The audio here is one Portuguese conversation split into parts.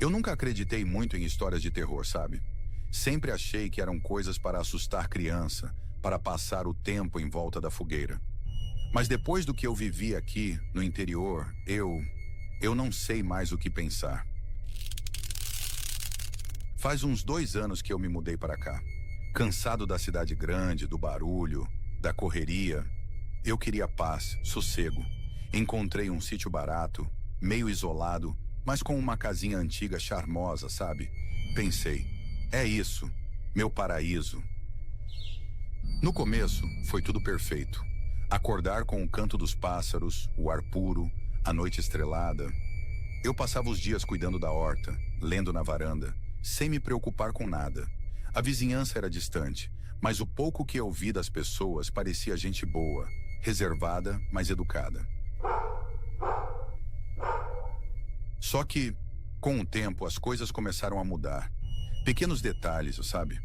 Eu nunca acreditei muito em histórias de terror, sabe? Sempre achei que eram coisas para assustar criança, para passar o tempo em volta da fogueira. Mas depois do que eu vivi aqui, no interior, eu não sei mais o que pensar. Faz uns 2 anos que eu me mudei para cá. Cansado da cidade grande, do barulho, da correria, eu queria paz, sossego. Encontrei um sítio barato, meio isolado, mas com uma casinha antiga charmosa, sabe? Pensei, é isso, meu paraíso. No começo, foi tudo perfeito. Acordar com o canto dos pássaros, o ar puro, a noite estrelada. Eu passava os dias cuidando da horta, lendo na varanda, sem me preocupar com nada. A vizinhança era distante, mas o pouco que eu vi das pessoas parecia gente boa, reservada, mas educada. Só que, com o tempo, as coisas começaram a mudar. Pequenos detalhes, sabe?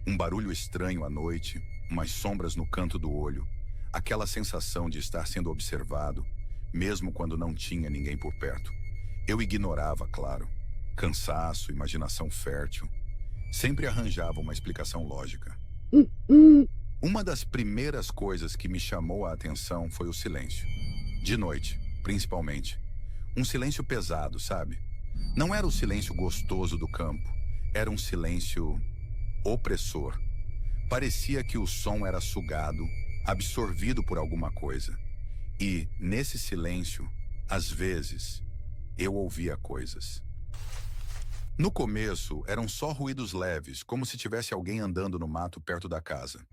Um barulho estranho à noite, umas sombras no canto do olho, aquela sensação de estar sendo observado, mesmo quando não tinha ninguém por perto. Eu ignorava, claro. Cansaço, imaginação fértil. Sempre arranjava uma explicação lógica. Uma das primeiras coisas que me chamou a atenção foi o silêncio. De noite, principalmente. Um silêncio pesado, sabe? Não era o silêncio gostoso do campo. Era um silêncio opressor. Parecia que o som era sugado, absorvido por alguma coisa. E, nesse silêncio, às vezes, eu ouvia coisas. No começo, eram só ruídos leves, como se tivesse alguém andando no mato perto da casa.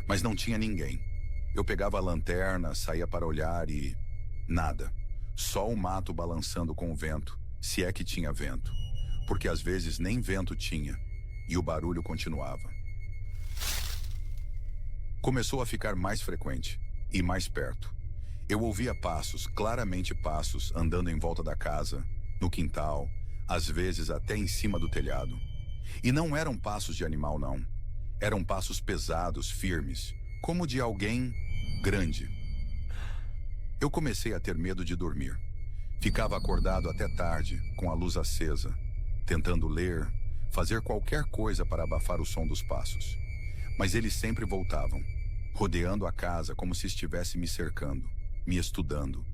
Mas não tinha ninguém. Eu pegava a lanterna, saía para olhar e... nada. Só o mato balançando com o vento, se é que tinha vento. Porque às vezes nem vento tinha, e o barulho continuava. Começou a ficar mais frequente, e mais perto. Eu ouvia passos, claramente passos, andando em volta da casa, no quintal, às vezes até em cima do telhado. E não eram passos de animal, não. Eram passos pesados, firmes, como de alguém grande. Eu comecei a ter medo de dormir. Ficava acordado até tarde, com a luz acesa, tentando ler, fazer qualquer coisa para abafar o som dos passos. Mas eles sempre voltavam, rodeando a casa como se estivesse me cercando, me estudando.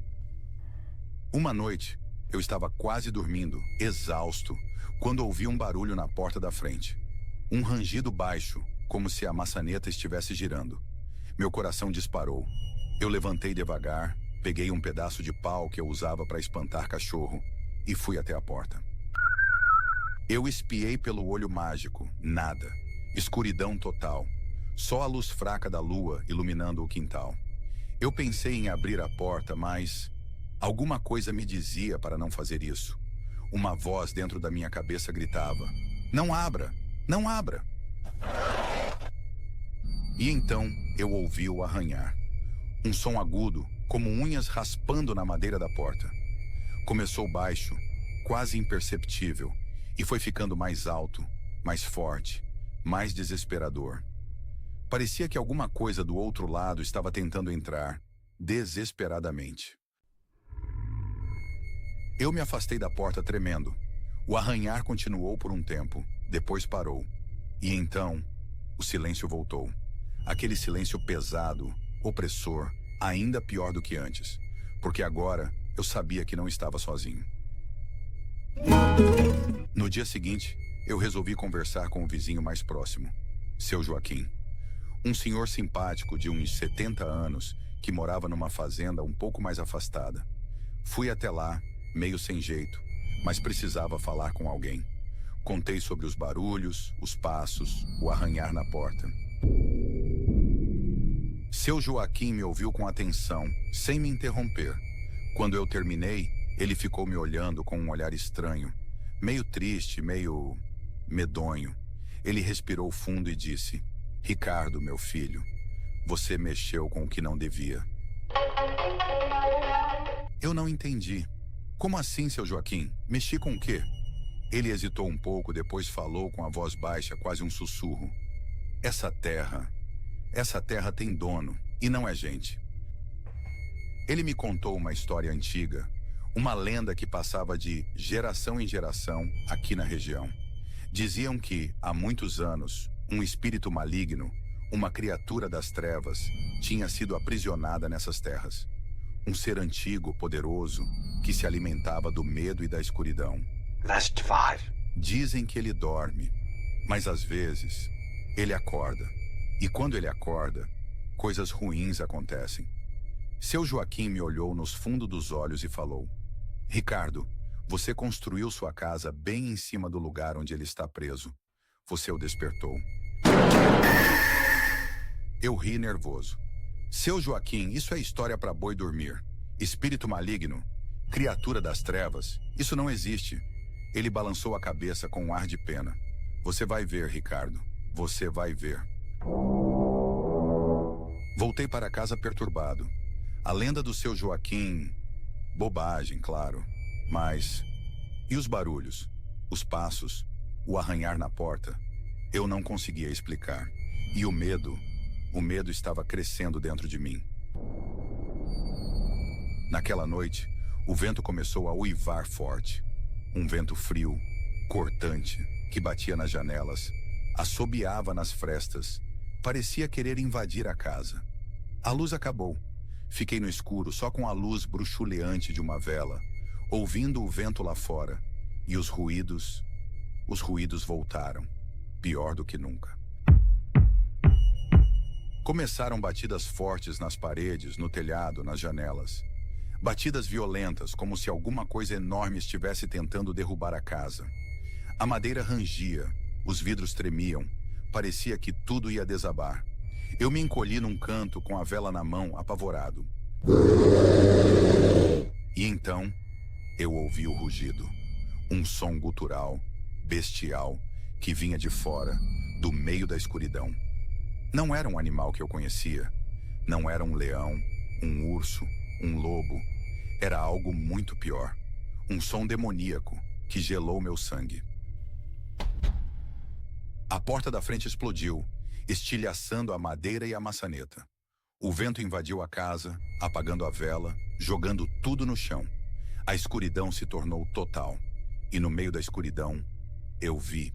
Uma noite, eu estava quase dormindo, exausto, quando ouvi um barulho na porta da frente. Um rangido baixo, como se a maçaneta estivesse girando. Meu coração disparou. Eu levantei devagar, peguei um pedaço de pau que eu usava para espantar cachorro e fui até a porta. Eu espiei pelo olho mágico, nada. Escuridão total. Só a luz fraca da lua iluminando o quintal. Eu pensei em abrir a porta, mas alguma coisa me dizia para não fazer isso. Uma voz dentro da minha cabeça gritava: "Não abra! Não abra!" E então eu ouvi o arranhar. Um som agudo, como unhas raspando na madeira da porta. Começou baixo, quase imperceptível, e foi ficando mais alto, mais forte, mais desesperador. Parecia que alguma coisa do outro lado estava tentando entrar, desesperadamente. Eu me afastei da porta tremendo. O arranhar continuou por um tempo, depois parou. E então, o silêncio voltou. Aquele silêncio pesado, opressor, ainda pior do que antes, porque agora eu sabia que não estava sozinho. No dia seguinte, eu resolvi conversar com o vizinho mais próximo, seu Joaquim. Um senhor simpático de uns 70 anos que morava numa fazenda um pouco mais afastada. Fui até lá, meio sem jeito, mas precisava falar com alguém. Contei sobre os barulhos, os passos, o arranhar na porta. Seu Joaquim me ouviu com atenção, sem me interromper. Quando eu terminei, ele ficou me olhando com um olhar estranho, meio triste, meio medonho. Ele respirou fundo e disse: "Ricardo, meu filho, você mexeu com o que não devia." Eu não entendi. Como assim, seu Joaquim? Mexi com o quê? Ele hesitou um pouco, depois falou com a voz baixa, quase um sussurro. Essa terra tem dono, e não é gente. Ele me contou uma história antiga. Uma lenda que passava de geração em geração aqui na região. Diziam que, há muitos anos, um espírito maligno, uma criatura das trevas, tinha sido aprisionada nessas terras. Um ser antigo, poderoso, que se alimentava do medo e da escuridão. Last 5. Dizem que ele dorme, mas às vezes ele acorda. E quando ele acorda, coisas ruins acontecem. Seu Joaquim me olhou nos fundos dos olhos e falou: Ricardo, você construiu sua casa bem em cima do lugar onde ele está preso. Você o despertou. Eu ri nervoso. Seu Joaquim, isso é história para boi dormir. Espírito maligno, criatura das trevas, isso não existe. Ele balançou a cabeça com um ar de pena. Você vai ver, Ricardo. Você vai ver. Voltei para casa perturbado. A lenda do seu Joaquim... Bobagem, claro. Mas... E os barulhos? Os passos? O arranhar na porta? Eu não conseguia explicar. E o medo... O medo estava crescendo dentro de mim. Naquela noite, o vento começou a uivar forte. Um vento frio, cortante, que batia nas janelas, assobiava nas frestas, parecia querer invadir a casa. A luz acabou. Fiquei no escuro só com a luz bruxuleante de uma vela, ouvindo o vento lá fora, e os ruídos voltaram, pior do que nunca. Começaram batidas fortes nas paredes, no telhado, nas janelas. Batidas violentas, como se alguma coisa enorme estivesse tentando derrubar a casa. A madeira rangia, os vidros tremiam, parecia que tudo ia desabar. Eu me encolhi num canto com a vela na mão, apavorado. E então, eu ouvi o rugido. Um som gutural, bestial, que vinha de fora, do meio da escuridão. Não era um animal que eu conhecia. Não era um leão, um urso, um lobo. Era algo muito pior. Um som demoníaco que gelou meu sangue. A porta da frente explodiu, estilhaçando a madeira e a maçaneta. O vento invadiu a casa, apagando a vela, jogando tudo no chão. A escuridão se tornou total. E no meio da escuridão, eu vi.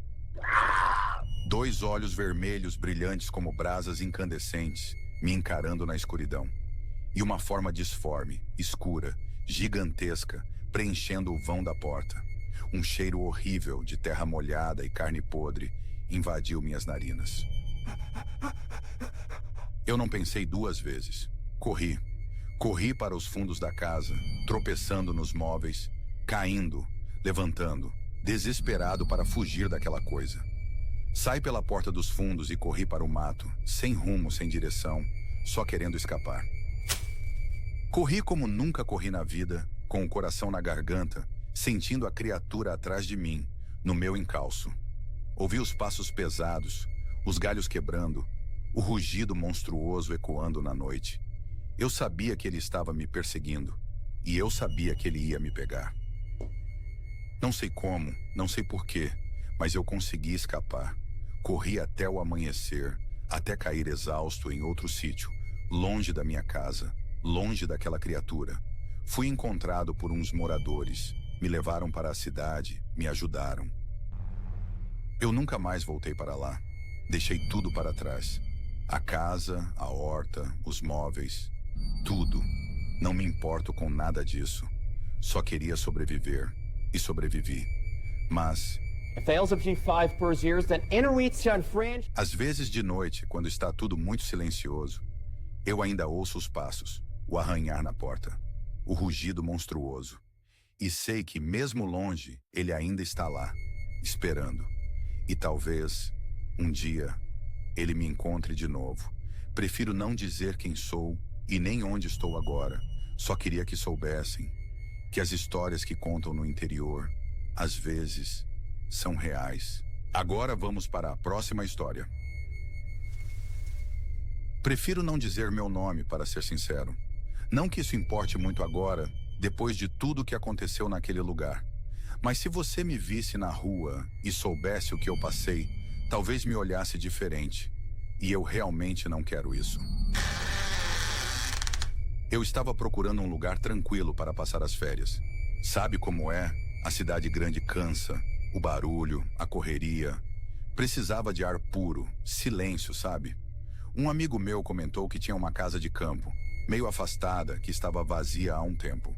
2 olhos vermelhos brilhantes como brasas incandescentes, me encarando na escuridão. E uma forma disforme, escura, gigantesca, preenchendo o vão da porta. Um cheiro horrível de terra molhada e carne podre invadiu minhas narinas. Eu não pensei 2 vezes. Corri. Corri para os fundos da casa, tropeçando nos móveis, caindo, levantando, desesperado para fugir daquela coisa. Saí pela porta dos fundos e corri para o mato, sem rumo, sem direção, só querendo escapar. Corri como nunca corri na vida, com o coração na garganta, sentindo a criatura atrás de mim, no meu encalço. Ouvi os passos pesados, os galhos quebrando, o rugido monstruoso ecoando na noite. Eu sabia que ele estava me perseguindo, e eu sabia que ele ia me pegar. Não sei como, não sei porquê, mas eu consegui escapar. Corri até o amanhecer, até cair exausto em outro sítio, longe da minha casa, longe daquela criatura. Fui encontrado por uns moradores, me levaram para a cidade, me ajudaram. Eu nunca mais voltei para lá. Deixei tudo para trás. A casa, a horta, os móveis, tudo. Não me importo com nada disso. Só queria sobreviver, e sobrevivi. Mas... Às vezes de noite, quando está tudo muito silencioso, eu ainda ouço os passos, o arranhar na porta, o rugido monstruoso. E sei que, mesmo longe, ele ainda está lá, esperando. E talvez, um dia, ele me encontre de novo. Prefiro não dizer quem sou e nem onde estou agora. Só queria que soubessem que as histórias que contam no interior, às vezes, são reais. Agora vamos para a próxima história. Prefiro não dizer meu nome, para ser sincero. Não que isso importe muito agora, depois de tudo que aconteceu naquele lugar. Mas se você me visse na rua e soubesse o que eu passei, talvez me olhasse diferente. E eu realmente não quero isso. Eu estava procurando um lugar tranquilo para passar as férias. Sabe como é? A cidade grande cansa, o barulho, a correria. Precisava de ar puro, silêncio, sabe? Um amigo meu comentou que tinha uma casa de campo, meio afastada, que estava vazia há um tempo.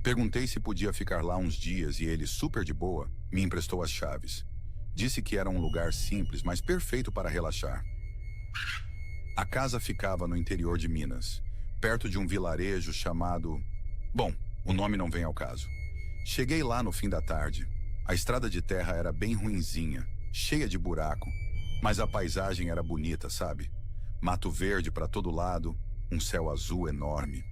Perguntei se podia ficar lá uns dias e ele, super de boa, me emprestou as chaves. Disse que era um lugar simples, mas perfeito para relaxar. A casa ficava no interior de Minas, perto de um vilarejo chamado... Bom, o nome não vem ao caso. Cheguei lá no fim da tarde. A estrada de terra era bem ruinzinha, cheia de buraco, mas a paisagem era bonita, sabe? Mato verde para todo lado, um céu azul enorme.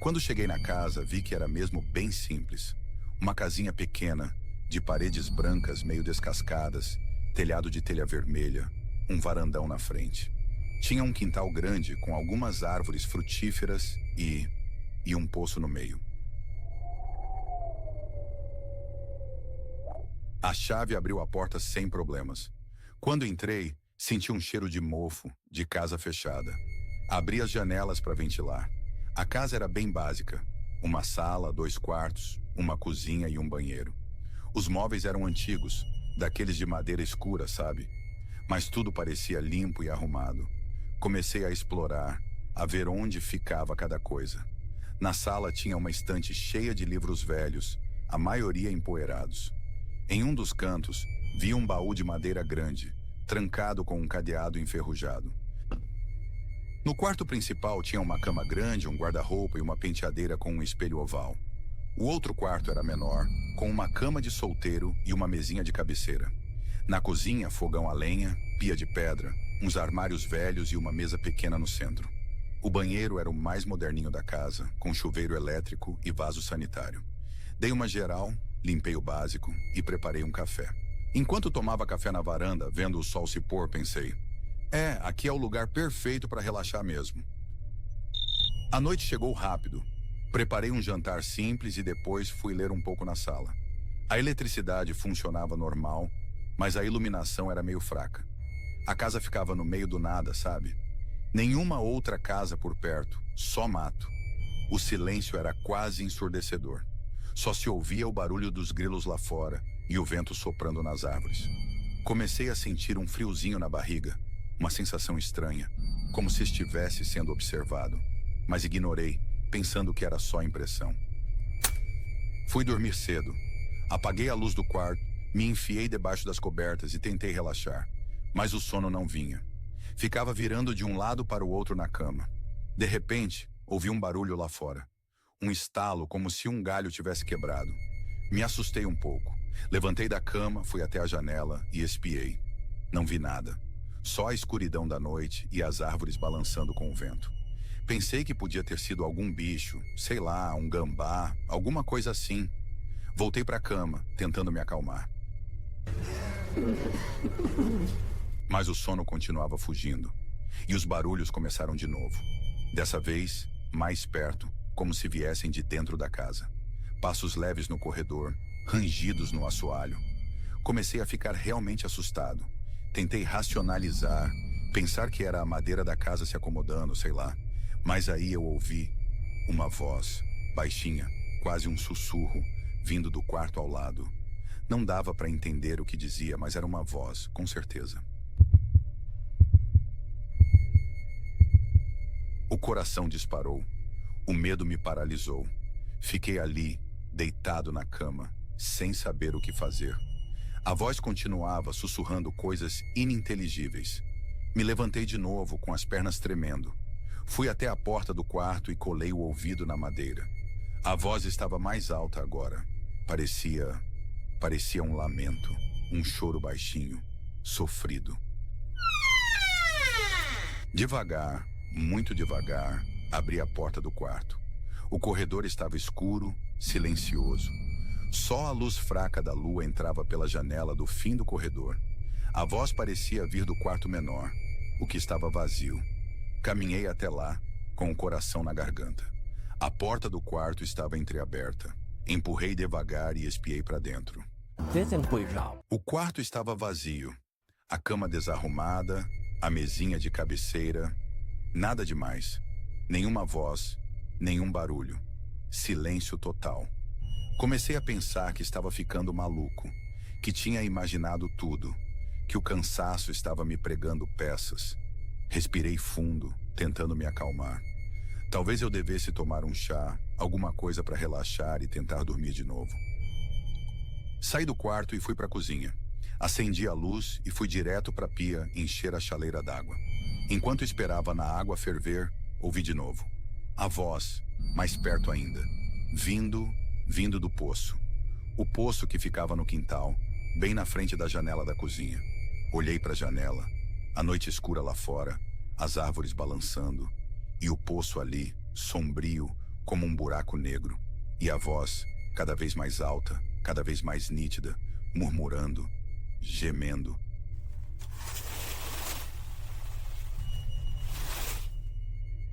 Quando cheguei na casa, vi que era mesmo bem simples. Uma casinha pequena, de paredes brancas meio descascadas, telhado de telha vermelha, um varandão na frente. Tinha um quintal grande com algumas árvores frutíferas e um poço no meio. A chave abriu a porta sem problemas. Quando entrei, senti um cheiro de mofo, de casa fechada. Abri as janelas para ventilar. A casa era bem básica. Uma sala, 2 quartos, uma cozinha e um banheiro. Os móveis eram antigos, daqueles de madeira escura, sabe? Mas tudo parecia limpo e arrumado. Comecei a explorar, a ver onde ficava cada coisa. Na sala tinha uma estante cheia de livros velhos, a maioria empoeirados. Em um dos cantos, vi um baú de madeira grande, trancado com um cadeado enferrujado. No quarto principal tinha uma cama grande, um guarda-roupa e uma penteadeira com um espelho oval. O outro quarto era menor, com uma cama de solteiro e uma mesinha de cabeceira. Na cozinha, fogão a lenha, pia de pedra, uns armários velhos e uma mesa pequena no centro. O banheiro era o mais moderninho da casa, com chuveiro elétrico e vaso sanitário. Dei uma geral, limpei o básico e preparei um café. Enquanto tomava café na varanda, vendo o sol se pôr, pensei: aqui é o lugar perfeito para relaxar mesmo. A noite chegou rápido. Preparei um jantar simples e depois fui ler um pouco na sala. A eletricidade funcionava normal, mas a iluminação era meio fraca. A casa ficava no meio do nada, sabe? Nenhuma outra casa por perto, só mato. O silêncio era quase ensurdecedor. Só se ouvia o barulho dos grilos lá fora e o vento soprando nas árvores. Comecei a sentir um friozinho na barriga, uma sensação estranha, como se estivesse sendo observado. Mas ignorei, pensando que era só impressão. Fui dormir cedo. Apaguei a luz do quarto, me enfiei debaixo das cobertas e tentei relaxar. Mas o sono não vinha. Ficava virando de um lado para o outro na cama. De repente, ouvi um barulho lá fora. Um estalo, como se um galho tivesse quebrado. Me assustei um pouco. Levantei da cama, fui até a janela e espiei. Não vi nada. Só a escuridão da noite e as árvores balançando com o vento. Pensei que podia ter sido algum bicho, sei lá, um gambá, alguma coisa assim. Voltei para a cama, tentando me acalmar. Mas o sono continuava fugindo. E os barulhos começaram de novo. Dessa vez, mais perto, como se viessem de dentro da casa. Passos leves no corredor, rangidos no assoalho. Comecei a ficar realmente assustado. Tentei racionalizar, pensar que era a madeira da casa se acomodando, sei lá. Mas aí eu ouvi uma voz, baixinha, quase um sussurro, vindo do quarto ao lado. Não dava para entender o que dizia, mas era uma voz, com certeza. O coração disparou. O medo me paralisou. Fiquei ali, deitado na cama, sem saber o que fazer. A voz continuava sussurrando coisas ininteligíveis. Me levantei de novo, com as pernas tremendo. Fui até a porta do quarto e colei o ouvido na madeira. A voz estava mais alta agora. Parecia um lamento, um choro baixinho, sofrido. Devagar, muito devagar, abri a porta do quarto. O corredor estava escuro, silencioso. Só a luz fraca da lua entrava pela janela do fim do corredor. A voz parecia vir do quarto menor, o que estava vazio. Caminhei até lá, com o coração na garganta. A porta do quarto estava entreaberta. Empurrei devagar e espiei para dentro. O quarto estava vazio. A cama desarrumada, a mesinha de cabeceira. Nada demais. Nenhuma voz, nenhum barulho. Silêncio total. Comecei a pensar que estava ficando maluco, que tinha imaginado tudo, que o cansaço estava me pregando peças. Respirei fundo, tentando me acalmar. Talvez eu devesse tomar um chá, alguma coisa para relaxar e tentar dormir de novo. Saí do quarto e fui para a cozinha. Acendi a luz e fui direto para a pia encher a chaleira d'água. Enquanto esperava na água ferver, ouvi de novo. A voz, mais perto ainda, vindo do poço. O poço que ficava no quintal, bem na frente da janela da cozinha. Olhei para a janela, a noite escura lá fora, as árvores balançando, e o poço ali, sombrio, como um buraco negro. E a voz, cada vez mais alta, cada vez mais nítida, murmurando, gemendo.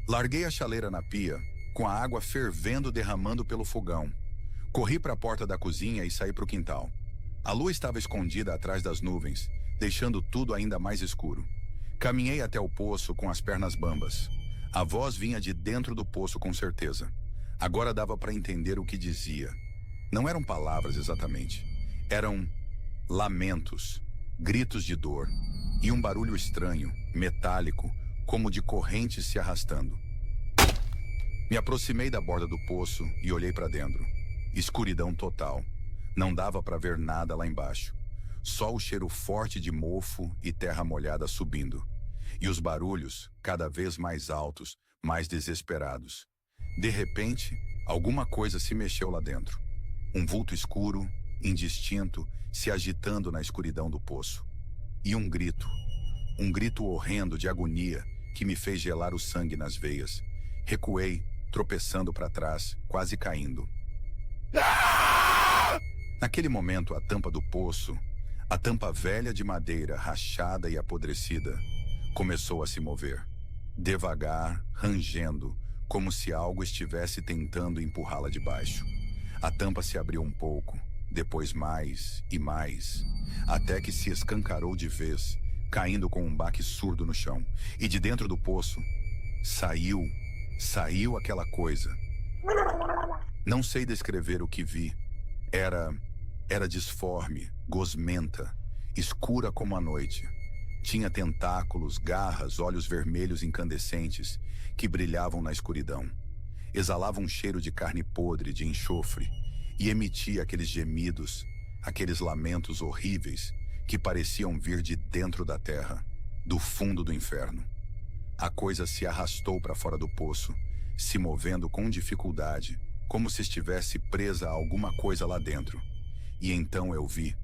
Larguei a chaleira na pia, com a água fervendo derramando pelo fogão. Corri para a porta da cozinha e saí para o quintal. A lua estava escondida atrás das nuvens, deixando tudo ainda mais escuro. Caminhei até o poço com as pernas bambas. A voz vinha de dentro do poço com certeza. Agora dava para entender o que dizia. Não eram palavras exatamente. Eram lamentos, gritos de dor e um barulho estranho, metálico, como de correntes se arrastando. Me aproximei da borda do poço e olhei para dentro. Escuridão total. Não dava para ver nada lá embaixo. Só o cheiro forte de mofo e terra molhada subindo. E os barulhos cada vez mais altos, mais desesperados. De repente, alguma coisa se mexeu lá dentro. Um vulto escuro, indistinto, se agitando na escuridão do poço. E um grito horrendo de agonia que me fez gelar o sangue nas veias. Recuei, tropeçando para trás, quase caindo. Naquele momento, a tampa do poço, a tampa velha de madeira, rachada e apodrecida, começou a se mover. Devagar, rangendo, como se algo estivesse tentando empurrá-la de baixo. A tampa se abriu um pouco, depois mais e mais, até que se escancarou de vez, caindo com um baque surdo no chão. E de dentro do poço, saiu aquela coisa. Não sei descrever o que vi. Era disforme, gosmenta, escura como a noite. Tinha tentáculos, garras, olhos vermelhos incandescentes que brilhavam na escuridão. Exalava um cheiro de carne podre, de enxofre, e emitia aqueles gemidos, aqueles lamentos horríveis que pareciam vir de dentro da terra, do fundo do inferno. A coisa se arrastou para fora do poço, se movendo com dificuldade, como se estivesse presa a alguma coisa lá dentro. E então eu vi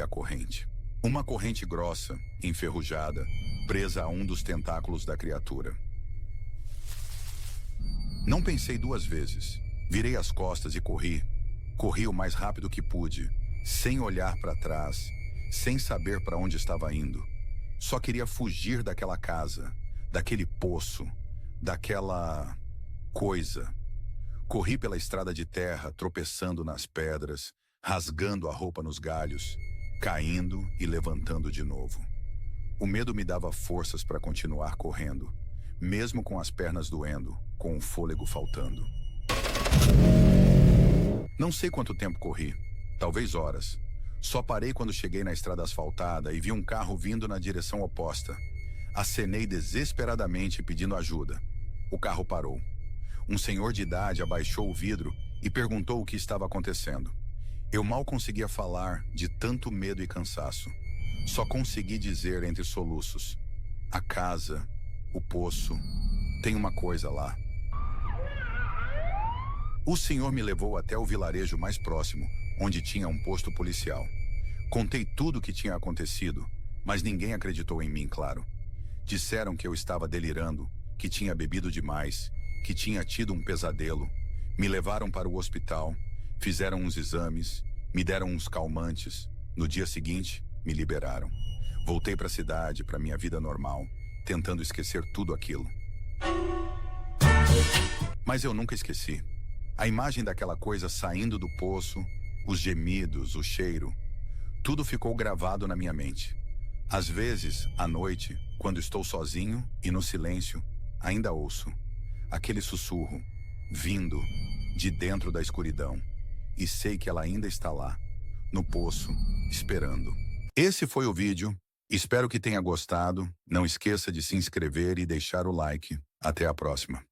a corrente. Uma corrente grossa, enferrujada, presa a um dos tentáculos da criatura. Não pensei duas vezes. Virei as costas e corri. Corri o mais rápido que pude, sem olhar para trás, sem saber para onde estava indo. Só queria fugir daquela casa, daquele poço, daquela coisa. Corri pela estrada de terra, tropeçando nas pedras, rasgando a roupa nos galhos, caindo e levantando de novo. O medo me dava forças para continuar correndo, mesmo com as pernas doendo, com o fôlego faltando. Não sei quanto tempo corri, talvez horas. Só parei quando cheguei na estrada asfaltada e vi um carro vindo na direção oposta. Acenei desesperadamente pedindo ajuda. O carro parou. Um senhor de idade abaixou o vidro e perguntou o que estava acontecendo. Eu mal conseguia falar de tanto medo e cansaço. Só consegui dizer entre soluços: a casa, o poço, tem uma coisa lá. O senhor me levou até o vilarejo mais próximo, onde tinha um posto policial. Contei tudo o que tinha acontecido, mas ninguém acreditou em mim, claro. Disseram que eu estava delirando, que tinha bebido demais, que tinha tido um pesadelo. Me levaram para o hospital, fizeram uns exames, me deram uns calmantes. No dia seguinte, me liberaram. Voltei para a cidade, para minha vida normal, tentando esquecer tudo aquilo. Mas eu nunca esqueci. A imagem daquela coisa saindo do poço, os gemidos, o cheiro, tudo ficou gravado na minha mente. Às vezes, à noite, quando estou sozinho e no silêncio, ainda ouço aquele sussurro, vindo de dentro da escuridão. e sei que ela ainda está lá, no poço, esperando. Esse foi o vídeo. Espero que tenha gostado. Não esqueça de se inscrever e deixar o like. Até a próxima.